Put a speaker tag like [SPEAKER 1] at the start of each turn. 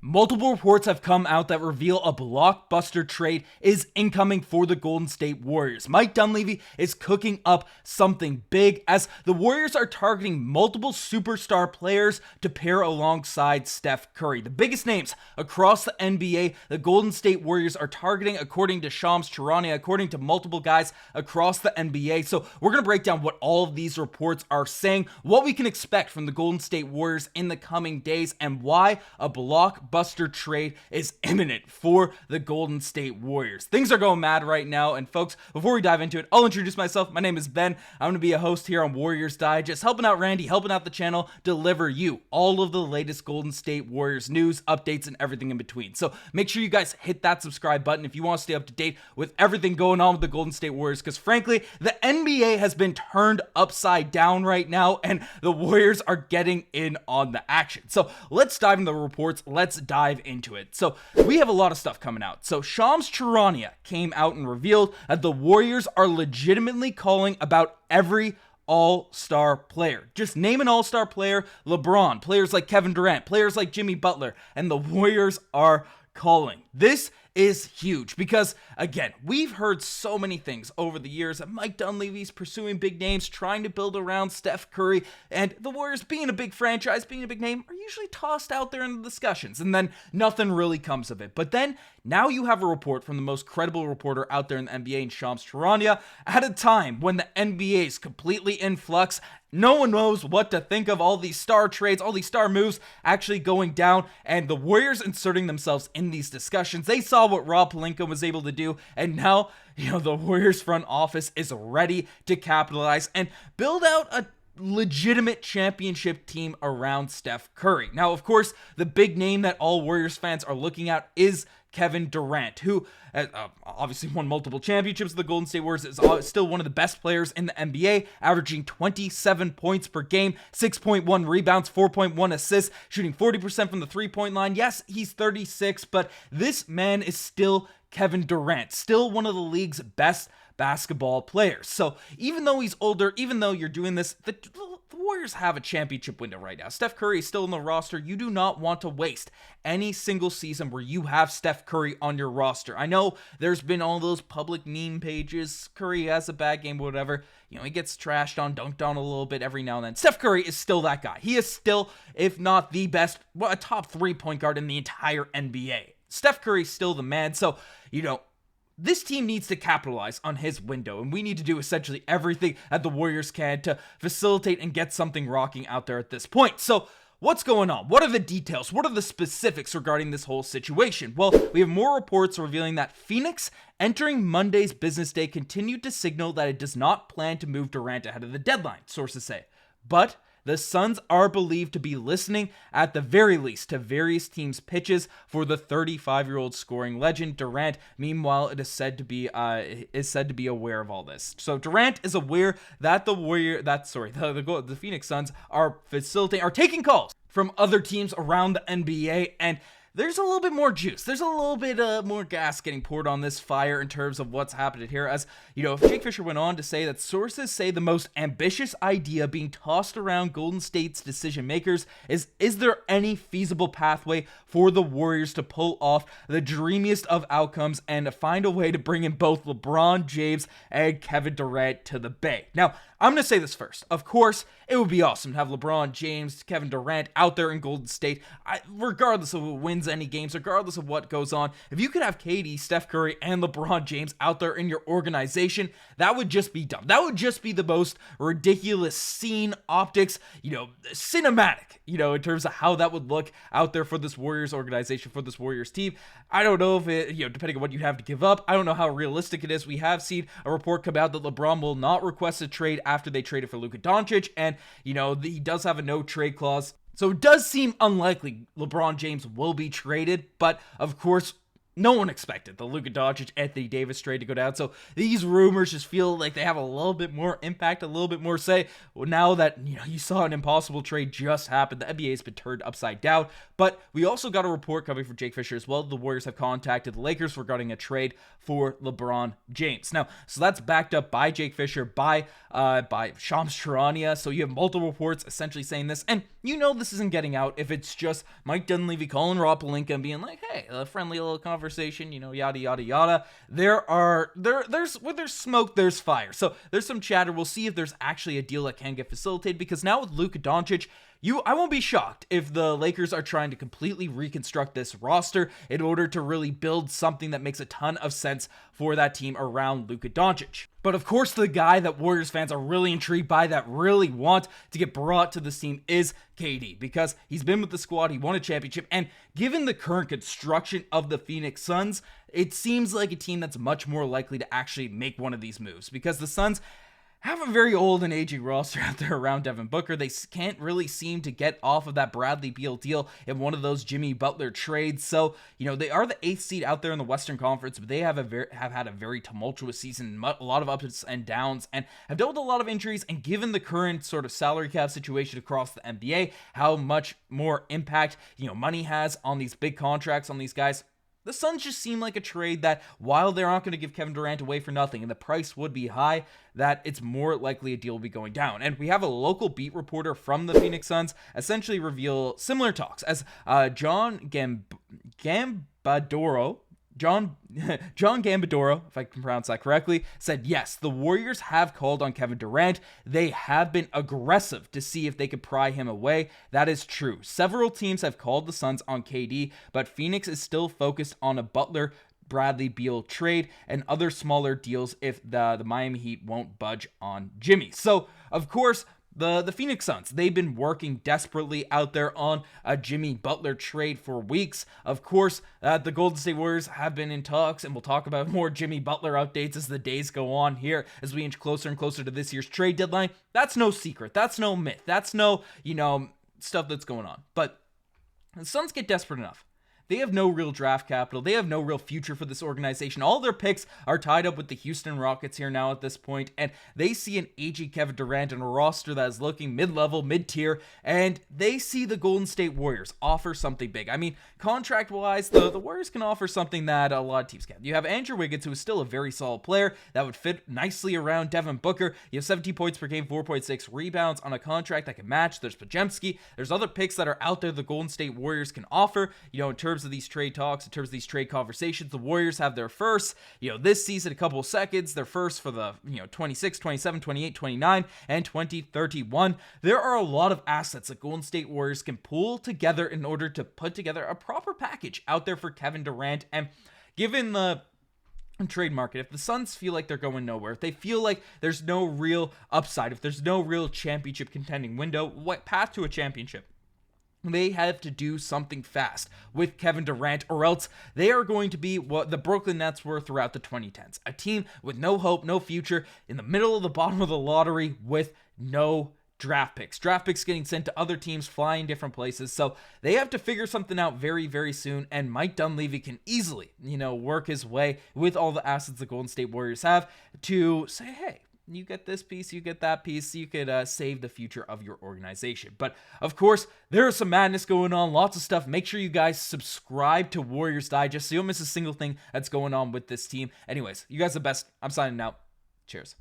[SPEAKER 1] Multiple reports have come out that reveal a blockbuster trade is incoming for the Golden State Warriors. Mike Dunleavy is cooking up something big as the Warriors are targeting multiple superstar players to pair alongside Steph Curry. The biggest names across the NBA, the Golden State Warriors are targeting, according to Shams Charania, according to multiple guys across the NBA. So we're going to break down what all of these reports are saying, what we can expect from the Golden State Warriors in the coming days, and why a blockbuster trade is imminent for the Golden State Warriors. Things are going mad right now, and folks, before we dive into it, I'll introduce myself. My name is Ben. I'm going to be a host here on Warriors Digest, helping out Randy, helping out the channel, deliver you all of the latest Golden State Warriors news, updates, and everything in between. So make sure you guys hit that subscribe button if you want to stay up to date with everything going on with the Golden State Warriors, because frankly, the NBA has been turned upside down right now, and the Warriors are getting in on the action. So let's dive into the reports. Let's dive into it. So we have a lot of stuff coming out. So Shams Charania came out and revealed that the Warriors are legitimately calling about every all-star player. Just name an all-star player, LeBron, players like Kevin Durant, players like Jimmy Butler, and the Warriors are calling. This is huge because, again, we've heard so many things over the years that Mike Dunleavy's pursuing big names, trying to build around Steph Curry, and the Warriors, being a big franchise, being a big name, are usually tossed out there in the discussions, and then nothing really comes of it. But then, now you have a report from the most credible reporter out there in the NBA, in Shams Charania, at a time when the NBA is completely in flux. No one knows what to think of all these star trades, all these star moves actually going down, and the Warriors inserting themselves in these discussions. They saw what Rob Pelinka was able to do, and now, the Warriors front office is ready to capitalize and build out a legitimate championship team around Steph Curry. Now, of course, the big name that all Warriors fans are looking at is Kevin Durant, who obviously won multiple championships with the Golden State Warriors, is still one of the best players in the NBA, averaging 27 points per game, 6.1 rebounds, 4.1 assists, shooting 40% from the three-point line. Yes, he's 36, but this man is still Kevin Durant, still one of the league's best basketball players. So even though he's older, even though you're doing this, the Warriors have a championship window right now. Steph Curry is still in the roster. You do not want to waste any single season where you have Steph Curry on your roster. I know there's been all those public meme pages. Curry has a bad game, whatever. He gets trashed on, dunked on a little bit every now and then. Steph Curry is still that guy. He is still, if not the best, a top 3 point guard in the entire NBA. Steph Curry's still the man. So, this team needs to capitalize on his window, and we need to do essentially everything that the Warriors can to facilitate and get something rocking out there at this point. So, what's going on? What are the details? What are the specifics regarding this whole situation? Well, we have more reports revealing that Phoenix, entering Monday's business day, continued to signal that it does not plan to move Durant ahead of the deadline, sources say. But the Suns are believed to be listening, at the very least, to various teams' pitches for the 35-year-old scoring legend. Durant, meanwhile, it is said to be aware of all this. So Durant is aware that the Phoenix Suns are taking calls from other teams around the NBA, and there's a little bit more juice. There's a little bit more gas getting poured on this fire in terms of what's happening here. As Jake Fisher went on to say that sources say the most ambitious idea being tossed around Golden State's decision makers is there any feasible pathway for the Warriors to pull off the dreamiest of outcomes and to find a way to bring in both LeBron James and Kevin Durant to the Bay? Now, I'm going to say this first. Of course, it would be awesome to have LeBron James, Kevin Durant out there in Golden State, regardless of who wins any games, regardless of what goes on. If you could have KD, Steph Curry, and LeBron James out there in your organization, that would just be dumb. That would just be the most ridiculous scene, optics, cinematic, in terms of how that would look out there for this Warriors organization, for this Warriors team. I don't know if it, depending on what you have to give up, I don't know how realistic it is. We have seen a report come out that LeBron will not request a trade after they traded for Luka Doncic, and, he does have a no-trade clause. So it does seem unlikely LeBron James will be traded, but of course, no one expected the Luka Doncic, Anthony Davis trade to go down. So these rumors just feel like they have a little bit more impact, a little bit more say. Now that you saw an impossible trade just happen, the NBA has been turned upside down. But we also got a report coming from Jake Fisher as well. The Warriors have contacted the Lakers regarding a trade for LeBron James. Now, so that's backed up by Jake Fisher, by Shams Charania. So you have multiple reports essentially saying this, and this isn't getting out if it's just Mike Dunleavy calling Rob Pelinka and being like, hey, a friendly little conversation, yada yada yada. There's where there's smoke, there's fire. So there's some chatter. We'll see if there's actually a deal that can get facilitated, because now with Luka Doncic, I won't be shocked if the Lakers are trying to completely reconstruct this roster in order to really build something that makes a ton of sense for that team around Luka Doncic. But of course, the guy that Warriors fans are really intrigued by, that really want to get brought to this team, is KD, because he's been with the squad, he won a championship, and given the current construction of the Phoenix Suns, it seems like a team that's much more likely to actually make one of these moves, because the Suns have a very old and aging roster out there around Devin Booker. They can't really seem to get off of that Bradley Beal deal in one of those Jimmy Butler trades. So, they are the 8th seed out there in the Western Conference, but they have had a very tumultuous season, a lot of ups and downs, and have dealt with a lot of injuries. And given the current sort of salary cap situation across the NBA, how much more impact, money has on these big contracts on these guys, the Suns just seem like a trade that, while they're not going to give Kevin Durant away for nothing and the price would be high, that it's more likely a deal will be going down. And we have a local beat reporter from the Phoenix Suns essentially reveal similar talks as John Gambadoro, if I can pronounce that correctly, said, yes, the Warriors have called on Kevin Durant. They have been aggressive to see if they could pry him away. That is true. Several teams have called the Suns on KD, but Phoenix is still focused on a Butler Bradley Beal trade and other smaller deals if the Miami Heat won't budge on Jimmy. So, of course, the Phoenix Suns, they've been working desperately out there on a Jimmy Butler trade for weeks. Of course, the Golden State Warriors have been in talks, and we'll talk about more Jimmy Butler updates as the days go on here, as we inch closer and closer to this year's trade deadline. That's no secret. That's no myth. That's no, stuff that's going on. But the Suns get desperate enough. They have no real draft capital. They have no real future for this organization. All their picks are tied up with the Houston Rockets here now at this point, and they see an aging Kevin Durant and a roster that is looking mid-level, mid-tier, and they see the Golden State Warriors offer something big. I mean, contract-wise, the Warriors can offer something that a lot of teams can. You have Andrew Wiggins, who is still a very solid player that would fit nicely around Devin Booker. You have 17 points per game, 4.6 rebounds on a contract that can match. There's Podziemski. There's other picks that are out there the Golden State Warriors can offer, in terms of these trade talks, in terms of these trade conversations. The Warriors have their first, this season, a couple of seconds, their first for the, 26, 27, 28, 29, and 2031. There are a lot of assets that Golden State Warriors can pull together in order to put together a proper package out there for Kevin Durant. And given the trade market, if the Suns feel like they're going nowhere, if they feel like there's no real upside, if there's no real championship contending window, what path to a championship? They have to do something fast with Kevin Durant, or else they are going to be what the Brooklyn Nets were throughout the 2010s. A team with no hope, no future, in the middle of the bottom of the lottery with no draft picks. Draft picks getting sent to other teams, flying different places. So they have to figure something out very, very soon. And Mike Dunleavy can easily, work his way with all the assets the Golden State Warriors have to say, hey, you get this piece, you get that piece, you could save the future of your organization. But of course, there is some madness going on, lots of stuff. Make sure you guys subscribe to Warriors Digest so you don't miss a single thing that's going on with this team. Anyways, you guys are the best. I'm signing out. Cheers.